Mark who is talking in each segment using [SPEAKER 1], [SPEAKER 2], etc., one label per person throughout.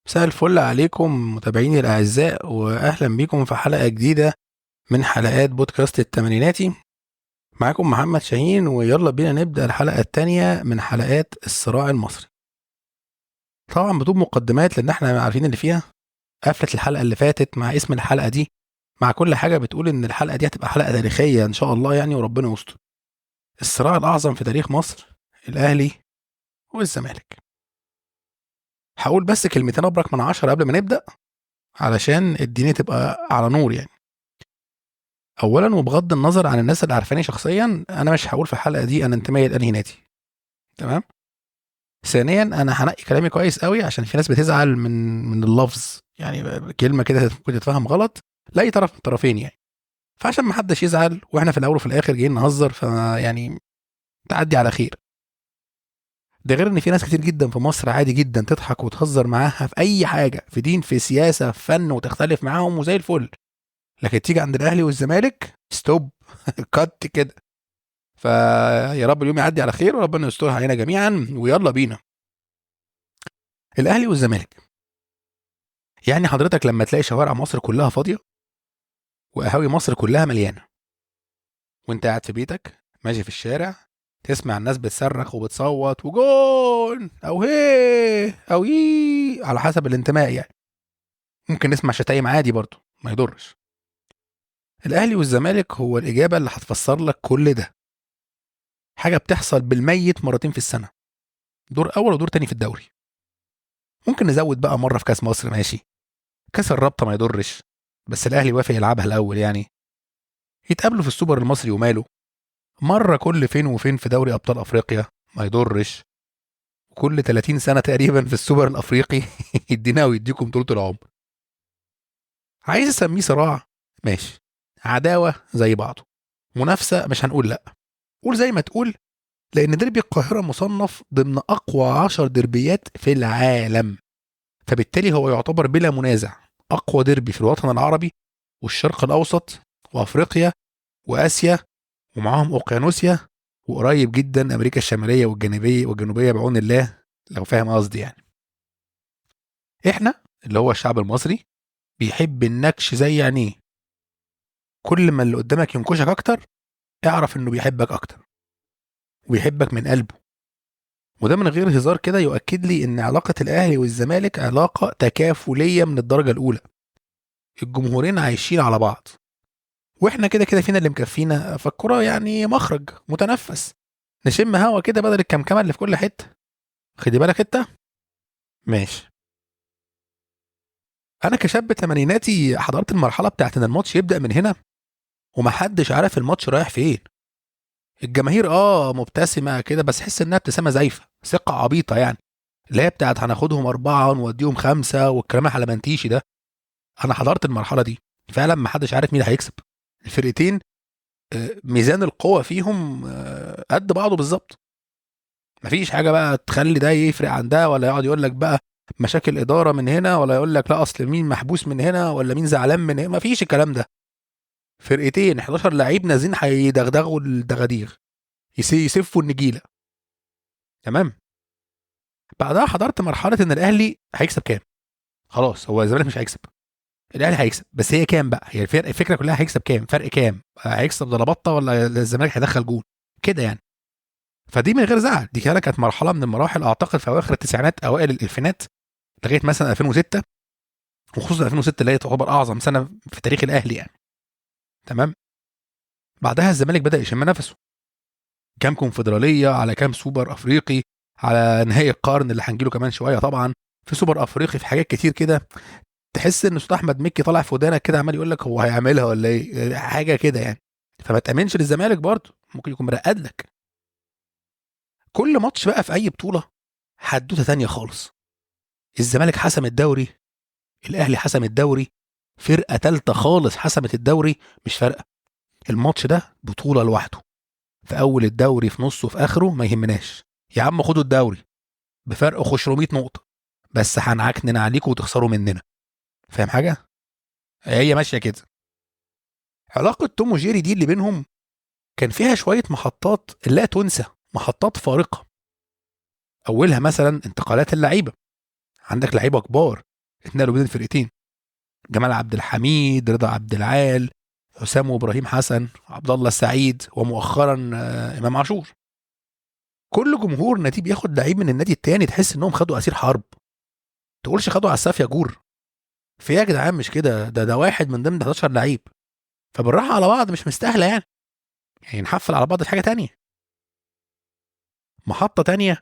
[SPEAKER 1] مساء الفل عليكم متابعيني الأعزاء وأهلا بكم في حلقة جديدة من حلقات بودكاست التمانيناتي. معاكم محمد شاهين ويلا بينا نبدأ الحلقة التانية من حلقات الصراع المصري. طبعا بدون مقدمات لأن احنا عارفين اللي فيها. قفلة الحلقة اللي فاتت مع اسم الحلقة دي مع كل حاجة بتقول إن الحلقة دي هتبقى حلقة تاريخية إن شاء الله يعني وربنا يستر. الصراع الأعظم في تاريخ مصر، الأهلي والزمالك. هقول بس كلمتين أبرك من 10 قبل ما نبدأ علشان الدنيا تبقى على نور يعني. اولا وبغض النظر عن الناس اللي عارفاني شخصيا، انا مش هقول في الحلقه دي انا انتمائي لانهي نادي. تمام. ثانيا انا هنقي كلامي كويس قوي عشان في ناس بتزعل من اللفظ، يعني كلمه كده ممكن تتفهم غلط لاي طرف من الطرفين يعني. فعشان ما حدش يزعل واحنا في الاول وفي الاخر جايين نهزر فيعني تعدي على خير. ده غير ان في ناس كتير جدا في مصر عادي جدا تضحك وتهزر معاها في اي حاجه، في دين في سياسه في فن، وتختلف معاهم وزي الفل. لكن تيجي عند الاهلي والزمالك ستوب كات كده. فيا رب اليوم يعدي على خير وربنا يسترها علينا جميعا ويلا بينا. الاهلي والزمالك، يعني حضرتك لما تلاقي شوارع مصر كلها فاضيه وقهاوي مصر كلها مليانه، وانت قاعد في بيتك ماشي في الشارع تسمع الناس بتصرخ وبتصوت وجون او هي او يي على حسب الانتماء يعني. ممكن نسمع شتايم عادي برضه ما يضرش. الاهلي والزمالك هو الاجابه اللي هتفسر لك كل ده. حاجه بتحصل بالميت مرتين في السنه، دور اول ودور تاني في الدوري. ممكن نزود بقى مره في كاس مصر ماشي، كاس الرابطه ما يضرش، بس الاهلي وافق يلعبها الاول يعني. يتقابلوا في السوبر المصري وماله، مره كل فين وفين في دوري ابطال افريقيا ما يضرش، وكل 30 سنه تقريبا في السوبر الافريقي يدينا ويديكم طول العمر. عايز اسميه صراع ماشي، عداوه زي بعضه، منافسه مش هنقول لا، قول زي ما تقول. لان ديربي القاهره مصنف ضمن اقوى 10 ديربيات في العالم، فبالتالي هو يعتبر بلا منازع اقوى ديربي في الوطن العربي والشرق الاوسط وافريقيا واسيا، ومعاهم اوقيانوسيا، وقريب جدا امريكا الشماليه والجنوبيه بعون الله، لو فاهم قصدي يعني. احنا اللي هو الشعب المصري بيحب النكش زي عينيه. كل ما اللي قدامك ينكشك اكتر اعرف انه بيحبك اكتر وبيحبك من قلبه. وده من غير هزار كده يؤكد لي ان علاقه الاهلي والزمالك علاقه تكافليه من الدرجه الاولى. الجمهورين عايشين على بعض، واحنا كده كده فينا اللي مكفينا، فالكرة يعني مخرج متنفس، نشم هوا كده بدل الكمكمه اللي في كل حته. خدي بالك انت. ماشي. انا كشاب تمانيناتي حضرت المرحله بتاعت ان الماتش يبدا من هنا ومحدش عارف الماتش رايح فين. الجماهير مبتسمه كده بس حس انها ابتسامه زايفه، ثقه عبيطه يعني، اللي هي بتاعت هناخدهم 4 ونوديهم 5 والكلام الحلمنتيشي ده. انا حضرت المرحله دي فعلا محدش عارف مين اللي هيكسب. الفرقتين ميزان القوة فيهم قد بعضه بالظبط. مفيش حاجة بقى تخلي ده يفرق عن ده، ولا يقعد يقول لك بقى مشاكل إدارة من هنا، ولا يقول لك لا أصل مين محبوس من هنا ولا مين زعلان من هنا. مفيش الكلام ده. فرقتين 11 لعيب نازلين هيدغدغوا الدغاديغ، يسفوا النجيلة. تمام. بعدها حضرت مرحلة إن الأهلي هيكسب كام. خلاص هو الزمالك مش هيكسب، الأهلي هيكسب، بس هي كام بقى، هي الفكرة كلها هيكسب كام، فرق كام، هيكسب ضربطة ولا الزمالك هيدخل جون كده يعني. فدي من غير زعل، دي كانت مرحله من المراحل اعتقد في اواخر التسعينات اوائل الالفينات لغايه مثلا 2006، وخصوصا 2006 اللي هي تعتبر اعظم سنه في تاريخ الاهلي يعني. تمام. بعدها الزمالك بدا يشم نفسه، كام كونفدراليه على كام سوبر افريقي، على نهائي القرن اللي هنجيله كمان شويه طبعا، في سوبر افريقي، في حاجات كتير كده. تحس ان صوت احمد مكي طالع في ودانك كده عمال يقول لك هو هيعملها ولا ايه، حاجه كده يعني. فما تامنش للزمالك برضه، ممكن يكون مرقد لك. كل ماتش بقى في اي بطوله حدوته تانية خالص. الزمالك حسم الدوري، الاهلي حسم الدوري، فرقه تالته خالص حسمت الدوري، مش فارقه. الماتش ده بطوله لوحده، في اول الدوري في نصه في اخره ما يهمناش. يا عم خدوا الدوري بفرق 500 نقطه، بس هنعكنن عليكم وتخسروا مننا. فاهم حاجه؟ هي ماشيه كده. علاقه توم وجيري دي اللي بينهم كان فيها شويه محطات لا تنسى، محطات فارقه. اولها مثلا انتقالات اللعيبه. عندك لعيبه كبار اتنقلوا بين الفرقتين، جمال عبد الحميد، رضا عبد العال، حسام وابراهيم حسن، عبد الله السعيد، ومؤخرا امام عاشور. كل جمهور نادي بياخد لعيب من النادي التاني تحس انهم خدوا اسير حرب، تقولش خدوا على السافيه جور. في إيه يا جدعان؟ مش كده، ده واحد من ضمن 11 لعيب، فبالراحه على بعض، مش مستاهله يعني نحفل على بعض في حاجه تانية. محطه تانية،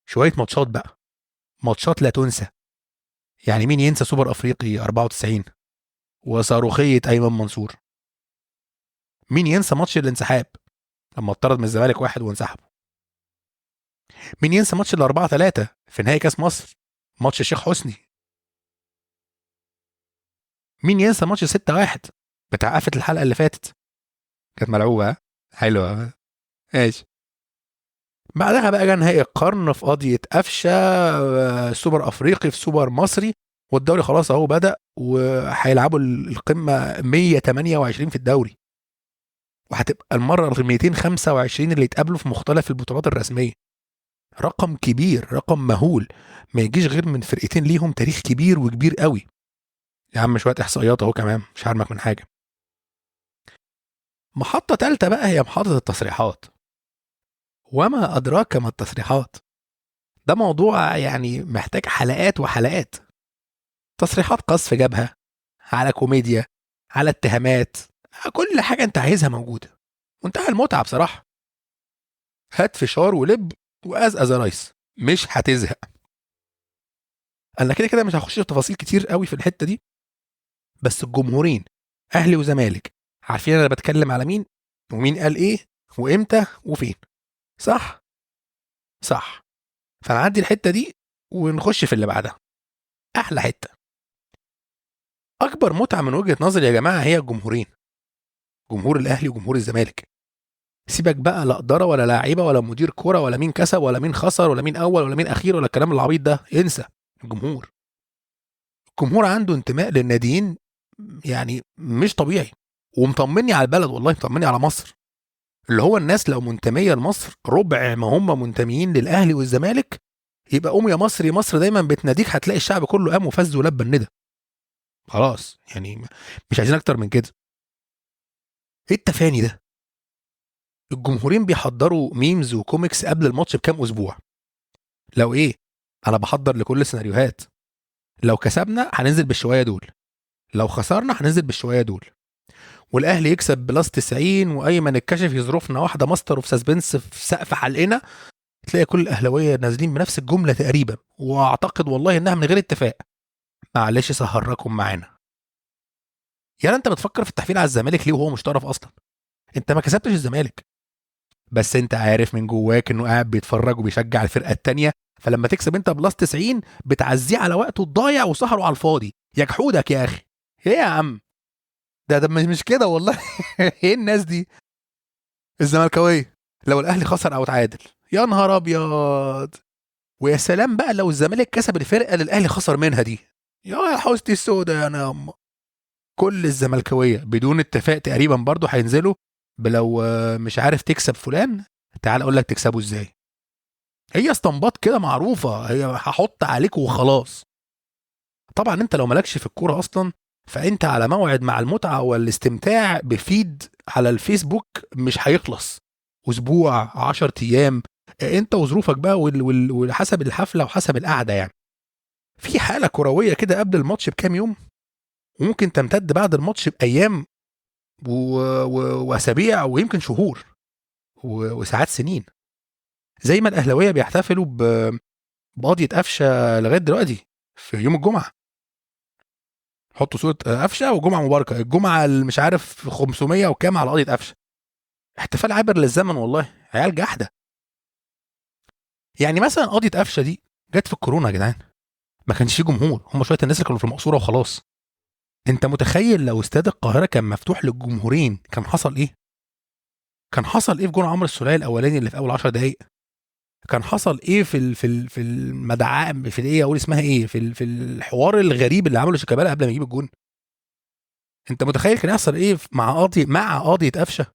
[SPEAKER 1] شويه ماتشات بقى، ماتشات لا تنسى. يعني مين ينسى سوبر افريقي 94 وصاروخيه ايمن منصور؟ مين ينسى ماتش الانسحاب لما اتطرد من الزمالك واحد وانسحبوا؟ مين ينسى ماتش الأربعة 3 في نهائي كاس مصر، ماتش الشيخ حسني؟ مين ينسى ماتش 6-1 بتاع قفة الحلقة اللي فاتت؟ كانت ملعوبة ها؟ حلوة. ماشي. بعدها بقى جه نهائي القرن في قضية قفشة، سوبر أفريقي في سوبر مصري، والدوري خلاص أهو بدأ، وهيلعبوا القمة 128 في الدوري، وهتبقى المرة ال 225 اللي يتقابلوا في مختلف البطولات الرسمية. رقم كبير، رقم مهول، ما يجيش غير من فرقتين ليهم تاريخ كبير وكبير قوي. يا عم شوية إحصائيات أهو كمان، مش هرمك من حاجة. محطة تالتة بقى هي محطة التصريحات. وما أدراك ما التصريحات، ده موضوع يعني محتاج حلقات وحلقات. تصريحات قذف جبهة، على كوميديا، على اتهامات، كل حاجة انت عايزها موجودة، وانتهى المتعة بصراحة. هات فشار ولب وأزأز رايس، مش هتزهق. انا كده كده مش هخش في تفاصيل كتير قوي في الحتة دي، بس الجمهورين اهلي وزمالك عارفين انا بتكلم على مين، ومين قال ايه، وامتى، وفين. صح؟ صح. فنعدي الحتة دي ونخش في اللي بعدها. احلى حتة، اكبر متعة من وجهة نظري يا جماعة هي الجمهورين، جمهور الاهلي وجمهور الزمالك. سيبك بقى لا اداره ولا لاعيبه ولا مدير كوره ولا مين كسب ولا مين خسر ولا مين اول ولا مين اخير ولا الكلام العبيط ده، انسى. الجمهور، الجمهور عنده انتماء للناديين يعني مش طبيعي، ومطمني على البلد، والله مطمني على مصر. اللي هو الناس لو منتميه لمصر ربع ما هم منتميين للاهلي والزمالك، يبقى قوم يا مصري، مصر دايما بتناديك، هتلاقي الشعب كله قام وفز ولبى الندى. خلاص يعني مش عايزين اكتر من كده. ايه التفاني ده؟ الجمهورين بيحضروا ميمز وكوميكس قبل الماتش بكام اسبوع. لو ايه، انا بحضر لكل السيناريوهات. لو كسبنا هننزل بالشويه دول، لو خسرنا هننزل بالشويه دول، والاهلي يكسب بلس 90 وايمن الكشف يظروفنا واحده ماستر اوف سسبنس في سقف حلقنا، تلاقي كل الاهلاويه نازلين بنفس الجمله تقريبا، واعتقد والله انها من غير اتفاق: معلش سهركم معانا. يعني انت بتفكر في التحفيل على الزمالك ليه وهو مش طرف اصلا؟ انت ما كسبتش الزمالك، بس انت عارف من جواك انه قاعد بيتفرج وبيشجع الفرقه التانيه، فلما تكسب انت بلس 90 بتعزيه على وقته الضايع وسهره على الفاضي. يا جحودك يا اخي، ايه يا عم؟ ده مش كده والله. ايه الناس دي؟ الزملكاويه لو الاهلي خسر او تعادل، يا نهار ابيض. ويا سلام بقى لو الزمالك كسب الفرقه اللي الاهلي خسر منها دي، يا حوستي السوداء يا نعم. كل الزملكاويه بدون اتفاق تقريبا برضو هينزلوا بلو مش عارف تكسب فلان، تعال اقول لك تكسبه ازاي. هي اسطمبات كده معروفه، هي هحط عليك وخلاص. طبعا انت لو مالكش في الكوره اصلا، فانت على موعد مع المتعه والاستمتاع بفيد على الفيسبوك مش هيخلص، اسبوع 10 ايام، انت وظروفك بقى وحسب الحفله وحسب القعده يعني. في حاله كرويه كده قبل الماتش بكام يوم، وممكن تمتد بعد الماتش بايام واسابيع ويمكن شهور وساعات سنين. زي ما الاهلاويه بيحتفلوا بقضيه قفشه لغايه دلوقتي في يوم الجمعه، حطوا صوره قفشه وجمعه مباركه، الجمعه اللي مش عارف 500 وكام على قضيه قفشه. احتفال عابر للزمن والله، عيال جحده. يعني مثلا قضيه قفشه دي جت في الكورونا يا جدعان، ما كانش فيه جمهور، هم شويه الناس اللي كانوا في المقصوره وخلاص. انت متخيل لو استاد القاهره كان مفتوح للجمهورين كان حصل ايه؟ كان حصل ايه في جون عمرو السوليه الاولاني اللي في اول 10 دقائق؟ كان حصل ايه في المدعاه، في ايه اقول اسمها ايه، في الحوار الغريب اللي عمله شيكابالا قبل ما يجيب الجون؟ انت متخيل كان يحصل ايه مع قاضية قفشه؟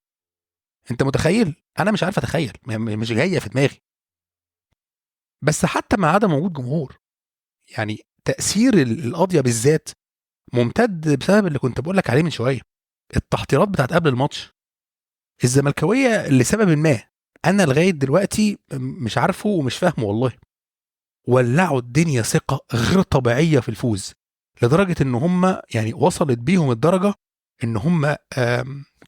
[SPEAKER 1] انت متخيل؟ انا مش عارف اتخيل، مش جايه في دماغي. بس حتى مع عدم وجود جمهور، يعني تاثير القضيه بالذات ممتد بسبب اللي كنت بقول لك عليه من شويه، التحضيرات بتاعت قبل الماتش. الزملكاويه لسبب ما انا لغايه دلوقتي مش عارفه ومش فاهمه والله، ولعوا الدنيا ثقه غير طبيعيه في الفوز، لدرجه ان هم يعني وصلت بيهم الدرجه ان هم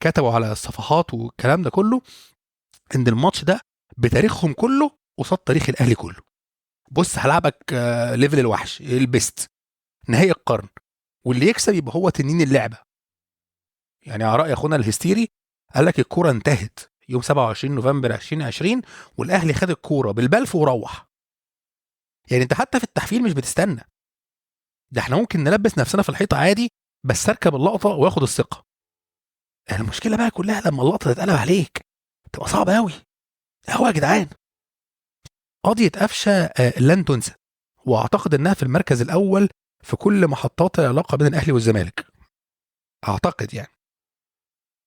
[SPEAKER 1] كتبوا على الصفحات والكلام ده كله ان الماتش ده بتاريخهم كله قصاد تاريخ الاهلي كله. بص هلعبك ليفل الوحش البيست، نهائي القرن، واللي يكسب يبقى هو تنين اللعبه. يعني على راي اخونا الهستيري قال لك الكوره انتهت يوم 27 نوفمبر 2020 والاهلي خد الكوره بالبلف وروح. يعني انت حتى في التحفيل مش بتستنى، ده احنا ممكن نلبس نفسنا في الحيطه عادي بس اركب اللقطه واخد الثقه. المشكله بقى كلها لما اللقطه تتقلب عليك تبقى صعبه قوي. هو يا جدعان قضيه قفشه لن تنسى، واعتقد انها في المركز الاول في كل محطات العلاقه بين الاهلي والزمالك، اعتقد يعني.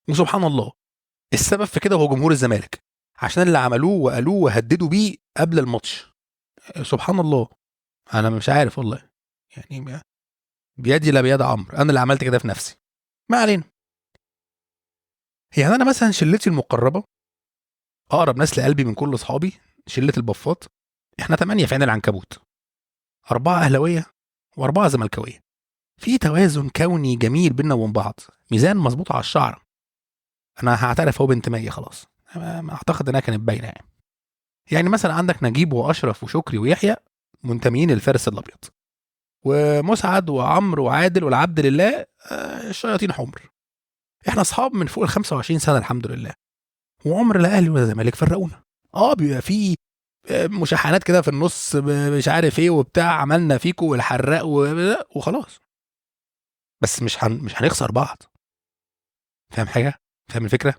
[SPEAKER 1] وسبحان الله السبب في كده هو جمهور الزمالك، عشان اللي عملوه وقالوه وهددوا بيه قبل الماتش. سبحان الله، انا مش عارف والله، يعني بيدي لا بيد عمرو، انا اللي عملت كده في نفسي. ما علينا. يعني انا مثلا شلتي المقربه، اقرب ناس لقلبي من كل اصحابي، شله البفاط، احنا 8 في عين العنكبوت، 4 اهلاويه و4 زملكاويه، في توازن كوني جميل بينا وبين بعض، ميزان مظبوط على الشعر. انا هعترف هو بانتمائي خلاص، اعتقد انها كانت باينه يعني. يعني مثلا عندك نجيب واشرف وشكري ويحيى منتميين للفارس الابيض، ومسعد وعمرو وعادل والعبد لله الشياطين حمر. احنا اصحاب من فوق ال 25 سنه الحمد لله، وعمر لا اهلي ولا زمالك فرقونا. بيبقى في مشاحنات كده في النص، مش عارف ايه وبتاع، عملنا فيكو والحراق وخلاص، بس مش هنخسر بعض. فاهم حاجه؟ فاهم الفكره؟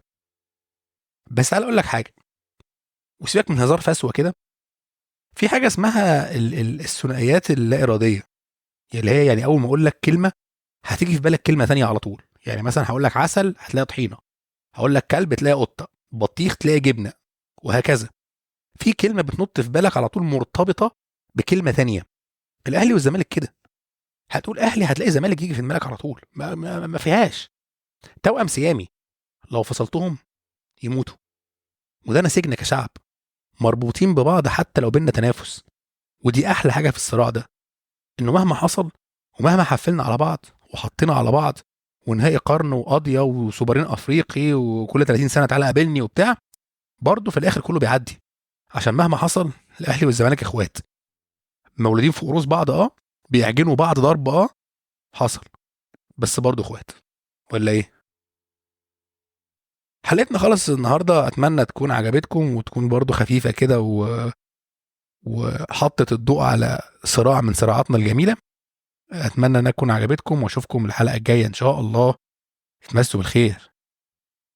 [SPEAKER 1] بس تعال اقول لك حاجه، وسيبك من هزار فسوه كده، في حاجه اسمها الثنائيات اللا اراديه، اللي هي يعني اول ما اقول لك كلمه هتيجي في بالك كلمه تانية على طول. يعني مثلا هقول لك عسل هتلاقي طحينه، هقول لك كلب تلاقي قطه، بطيخ تلاقي جبنه، وهكذا. في كلمه بتنط في بالك على طول مرتبطه بكلمه تانية. الاهلي والزمالك كده، هتقول اهلي هتلاقي زمالك يجي في دماغك على طول، ما فيهاش. توأم سيامي لو فصلتهم يموتوا، وده نسيجنا كشعب، مربوطين ببعض حتى لو بينا تنافس. ودي احلى حاجه في الصراع ده، انه مهما حصل ومهما حفلنا على بعض وحطينا على بعض ونهائي قرن وقاضيه وسوبرين افريقي وكل 30 سنه تعالى قابلني وبتاع، برضه في الاخر كله بيعدي. عشان مهما حصل الاهلي والزمالك اخوات، مولودين في قروس بعض، بيعجنوا بعض ضرب، حصل، بس برضه اخوات. ولا ايه؟ حلقتنا خلص النهارده، اتمنى تكون عجبتكم وتكون برضه خفيفه كده وحطت الضوء على صراع من صراعاتنا الجميله. اتمنى انها تكون عجبتكم، واشوفكم الحلقه الجايه ان شاء الله. اتمسوا بالخير.